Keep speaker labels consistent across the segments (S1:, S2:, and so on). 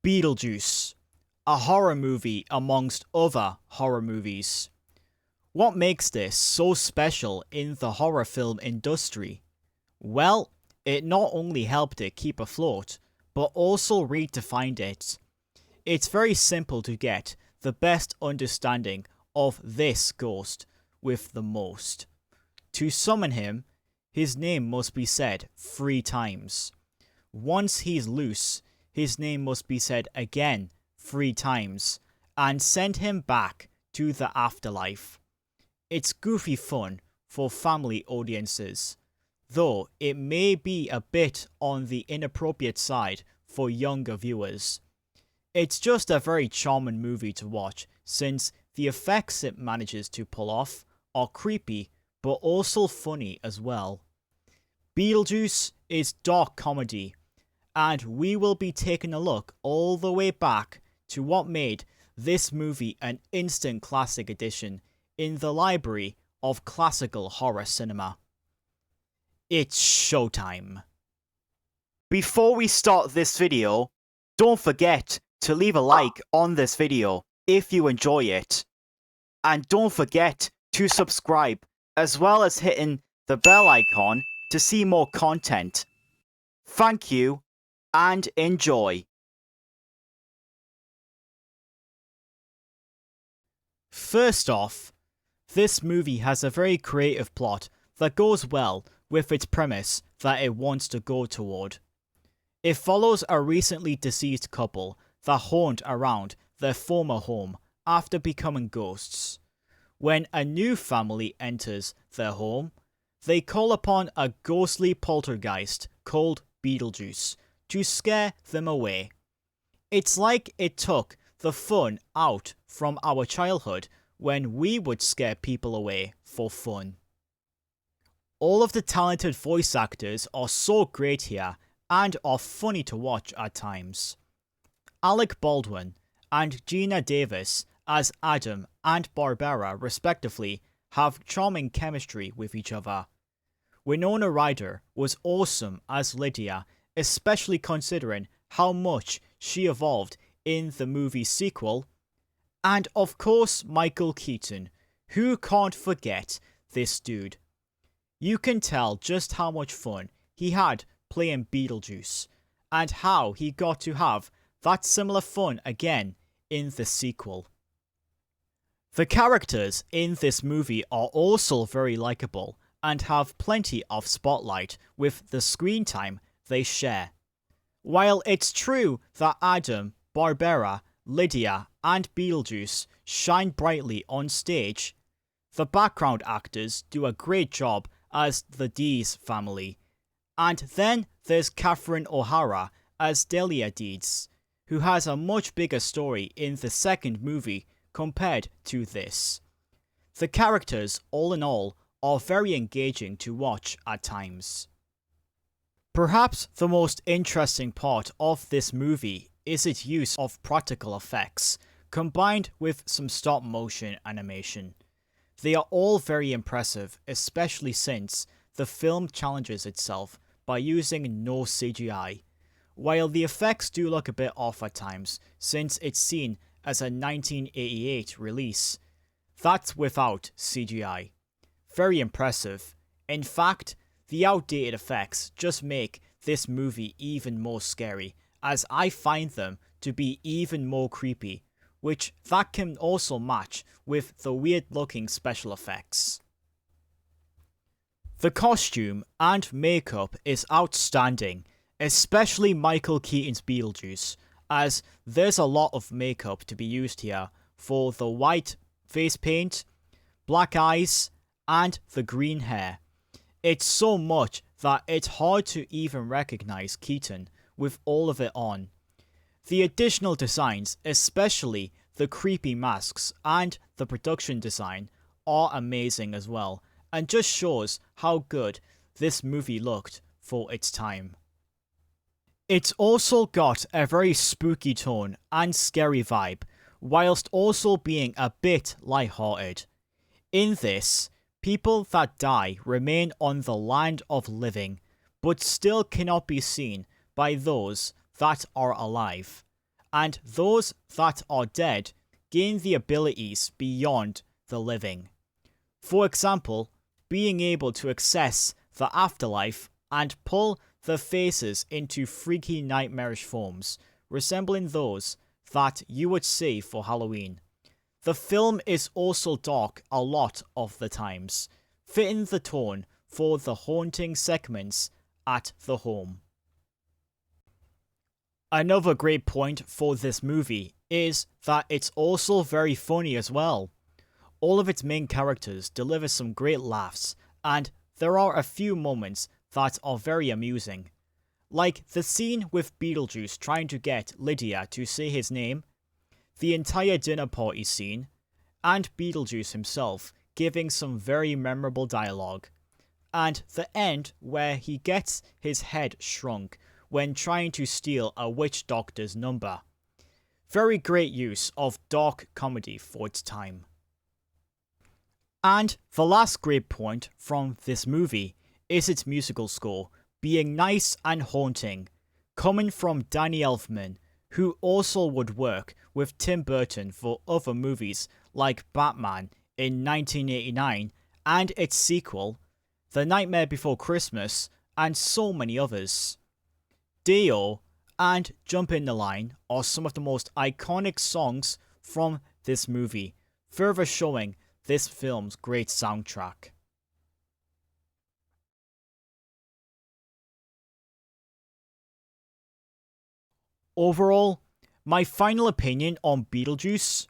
S1: Beetlejuice, a horror movie amongst other horror movies. What makes this so special in the horror film industry? Well, it not only helped it keep afloat, but also redefined it. It's very simple to get the best understanding of this ghost with the most. To summon him, his name must be said 3 times. Once he's loose, his name must be said again 3 times, and send him back to the afterlife. It's goofy fun for family audiences, though it may be a bit on the inappropriate side for younger viewers. It's just a very charming movie to watch, since the effects it manages to pull off are creepy but also funny as well. Beetlejuice is dark comedy, and we will be taking a look all the way back to what made this movie an instant classic edition in the library of classical horror cinema. It's showtime. Before we start this video, don't forget to leave a like on this video if you enjoy it. And don't forget to subscribe, as well as hitting the bell icon to see more content. Thank you, and enjoy. First off, this movie has a very creative plot that goes well with its premise that it wants to go toward. It follows a recently deceased couple that haunt around their former home after becoming ghosts. When a new family enters their home, they call upon a ghostly poltergeist called Beetlejuice to scare them away. It's like it took the fun out from our childhood when we would scare people away for fun. All of the talented voice actors are so great here and are funny to watch at times. Alec Baldwin and Gina Davis as Adam and Barbara respectively have charming chemistry with each other. Winona Ryder was awesome as Lydia, especially considering how much she evolved in the movie's sequel. And of course Michael Keaton, who can't forget this dude. You can tell just how much fun he had playing Beetlejuice, and how he got to have that similar fun again in the sequel. The characters in this movie are also very likable and have plenty of spotlight with the screen time they share. While it's true that Adam, Barbara, Lydia and Beetlejuice shine brightly on stage, the background actors do a great job as the Dees family. And then there's Catherine O'Hara as Delia Deeds, who has a much bigger story in the second movie compared to this. The characters, all in all, are very engaging to watch at times. Perhaps the most interesting part of this movie is its use of practical effects, combined with some stop-motion animation. They are all very impressive, especially since the film challenges itself by using no CGI. While the effects do look a bit off at times, since it's seen as a 1988 release, that's without CGI. Very impressive. In fact, the outdated effects just make this movie even more scary, as I find them to be even more creepy, which that can also match with the weird looking special effects. The costume and makeup is outstanding, especially Michael Keaton's Beetlejuice, as there's a lot of makeup to be used here for the white face paint, black eyes, and the green hair. It's so much that it's hard to even recognize Keaton with all of it on. The additional designs, especially the creepy masks and the production design, are amazing as well, and just shows how good this movie looked for its time. It's also got a very spooky tone and scary vibe, whilst also being a bit lighthearted. In this, people that die remain on the land of living, but still cannot be seen by those that are alive, and those that are dead gain the abilities beyond the living. For example, being able to access the afterlife and pull the faces into freaky nightmarish forms, resembling those that you would see for Halloween. The film is also dark a lot of the times, fitting the tone for the haunting segments at the home. Another great point for this movie is that it's also very funny as well. All of its main characters deliver some great laughs, and there are a few moments that are very amusing. Like the scene with Beetlejuice trying to get Lydia to say his name, the entire dinner party scene, and Beetlejuice himself giving some very memorable dialogue, and the end where he gets his head shrunk when trying to steal a witch doctor's number. Very great use of dark comedy for its time. And the last great point from this movie is its musical score being nice and haunting, coming from Danny Elfman, who also would work with Tim Burton for other movies like Batman in 1989 and its sequel, The Nightmare Before Christmas, and so many others. Dio and Jump in the Line are some of the most iconic songs from this movie, further showing this film's great soundtrack. Overall, my final opinion on Beetlejuice,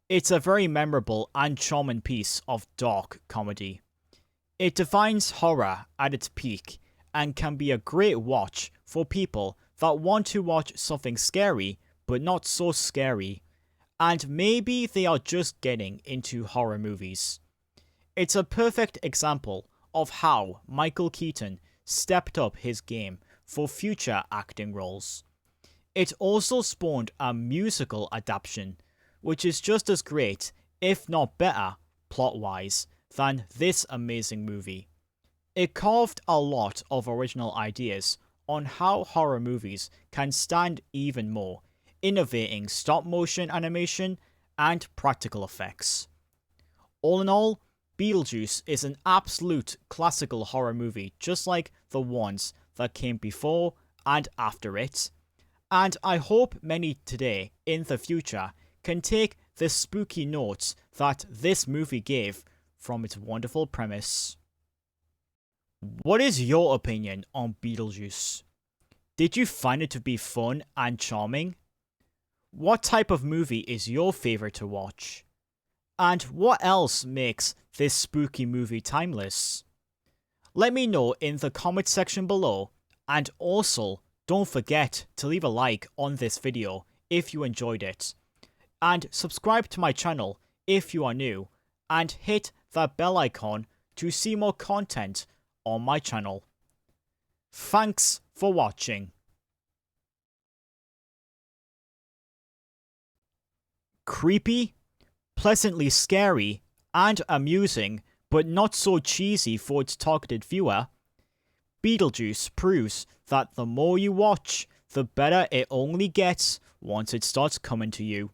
S1: it's a very memorable and charming piece of dark comedy. It defines horror at its peak and can be a great watch for people that want to watch something scary but not so scary, and maybe they are just getting into horror movies. It's a perfect example of how Michael Keaton stepped up his game for future acting roles. It also spawned a musical adaptation, which is just as great, if not better, plot-wise, than this amazing movie. It carved a lot of original ideas on how horror movies can stand even more, innovating stop-motion animation and practical effects. All in all, Beetlejuice is an absolute classical horror movie, just like the ones that came before and after it, and I hope many today in the future can take the spooky notes that this movie gave from its wonderful premise. What is your opinion on Beetlejuice? Did you find it to be fun and charming? What type of movie is your favorite to watch? And what else makes this spooky movie timeless? Let me know in the comment section below, and also don't forget to leave a like on this video if you enjoyed it, and subscribe to my channel if you are new, and hit that bell icon to see more content on my channel. Thanks for watching. Creepy, pleasantly scary, and amusing, but not so cheesy for its targeted viewer, Beetlejuice proves that the more you watch, the better it only gets once it starts coming to you.